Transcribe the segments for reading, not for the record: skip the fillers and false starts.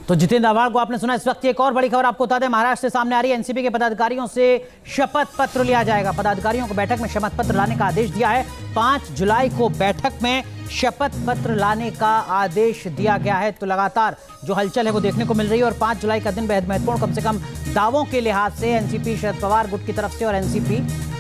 तो जितेंद्र आव्हाड को आपने सुना। इस वक्त एक और बड़ी खबर आपको बता दें, महाराष्ट्र से सामने आ रही है। एनसीपी के पदाधिकारियों से शपथ पत्र लिया जाएगा। पदाधिकारियों को बैठक में शपथ पत्र लाने का आदेश दिया है। 5 जुलाई को बैठक में शपथ पत्र लाने का आदेश दिया गया है। तो लगातार जो हलचल है वो देखने को मिल रही है और 5 जुलाई का दिन बेहद महत्वपूर्ण, कम से कम दावों के लिहाज से एनसीपी शरद पवार गुट की तरफ से और एनसीपी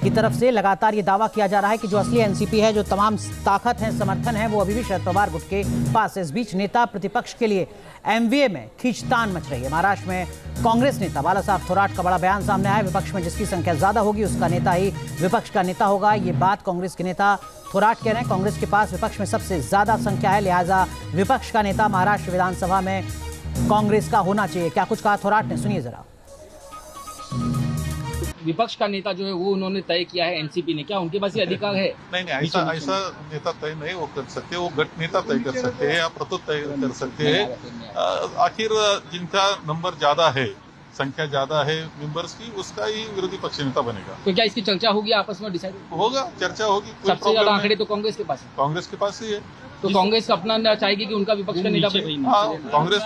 की तरफ से लगातार ये दावा किया जा रहा है कि जो असली एनसीपी है, जो तमाम ताकत है, समर्थन है, वो अभी भी शरद पवार गुट के पास है। इस बीच नेता प्रतिपक्ष के लिए एमवीए में खींचतान मच रही है। महाराष्ट्र में कांग्रेस नेता बाला साहब थोराट का बड़ा बयान सामने आया। विपक्ष में जिसकी संख्या ज्यादा होगी उसका नेता ही विपक्ष का नेता होगा। ये बात कांग्रेस के नेता थोराट कह रहे हैं। कांग्रेस के पास विपक्ष में सबसे ज्यादा संख्या है, लिहाजा विपक्ष का नेता महाराष्ट्र विधानसभा में कांग्रेस का होना चाहिए। क्या कुछ कहा थोराट ने, सुनिए जरा। विपक्ष का नेता जो है वो उन्होंने तय किया है एनसीपी ने, क्या उनके पास ये अधिकार है? नहीं, ऐसा नेता तय नहीं वो कर सकते, वो गट नेता तय कर सकते हैं या प्रतुत तय कर सकते हैं। आखिर जिनका नंबर ज्यादा है, संख्या ज्यादा है मेंबर्स की, उसका ही विरोधी पक्ष नेता बनेगा। तो क्या इसकी चर्चा होगी आपस में, डिसाइड होगा? चर्चा होगी। सबसे ज्यादा आंकड़े तो कांग्रेस के पास है। कांग्रेस के पास ही है। तो कांग्रेस अपना चाहेगी कि उनका विपक्ष का नेता बने। कांग्रेस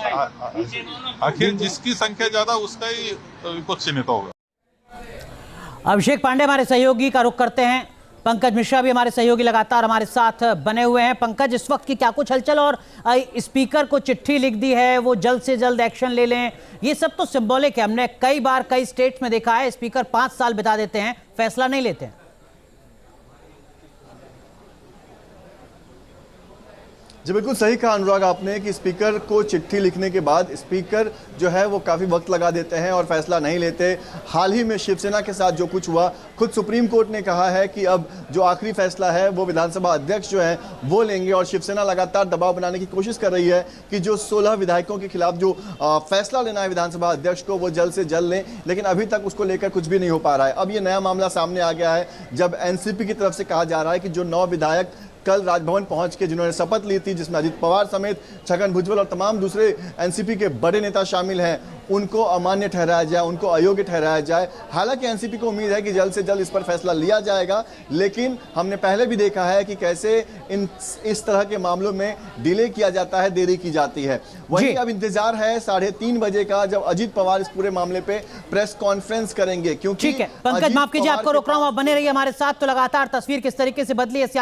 आखिर जिसकी संख्या ज्यादा उसका ही विपक्ष नेता होगा। अभिषेक पांडे हमारे सहयोगी का रुख करते हैं। पंकज मिश्रा भी हमारे सहयोगी लगातार हमारे साथ बने हुए हैं। पंकज, इस वक्त की क्या कुछ हलचल, और स्पीकर को चिट्ठी लिख दी है वो जल्द से जल्द एक्शन ले लें, ये सब तो सिंबॉलिक है। हमने कई बार कई स्टेट्स में देखा है स्पीकर 5 साल बिता देते हैं, फैसला नहीं लेते हैं। जी बिल्कुल सही कहा अनुराग आपने कि स्पीकर को चिट्ठी लिखने के बाद स्पीकर जो है वो काफ़ी वक्त लगा देते हैं और फैसला नहीं लेते। हाल ही में शिवसेना के साथ जो कुछ हुआ, खुद सुप्रीम कोर्ट ने कहा है कि अब जो आखिरी फैसला है वो विधानसभा अध्यक्ष जो है वो लेंगे, और शिवसेना लगातार दबाव बनाने की कोशिश कर रही है कि जो 16 विधायकों के खिलाफ जो फैसला लेना है विधानसभा अध्यक्ष को वो जल्द से जल्द लें, लेकिन अभी तक उसको लेकर कुछ भी नहीं हो पा रहा है। अब ये नया मामला सामने आ गया है जब एनसीपी की तरफ से कहा जा रहा है कि जो 9 विधायक कल राजभवन पहुंच के जिन्होंने शपथ ली थी, जिसमें अजित पवार समेत छगन भुजबल और तमाम दूसरे एनसीपी के बड़े नेता शामिल हैं, उनको अमान्य ठहराया जाए, उनको अयोग्य ठहराया जाए। हालांकि एनसीपी को उम्मीद है कि जल्द से जल्द इस पर फैसला लिया जाएगा, लेकिन हमने पहले भी देखा है कि कैसे इस तरह के मामलों में डिले किया जाता है, देरी की जाती है। वहीं अब इंतजार है 3:30 बजे का, जब अजित पवार इस पूरे मामले पे प्रेस कॉन्फ्रेंस करेंगे। क्योंकि ठीक है पंकज, माफ कीजिए आपको रोक रहा हूं, आप बने रहिए हमारे साथ। तो लगातार तस्वीर किस तरीके से बदली है सियासी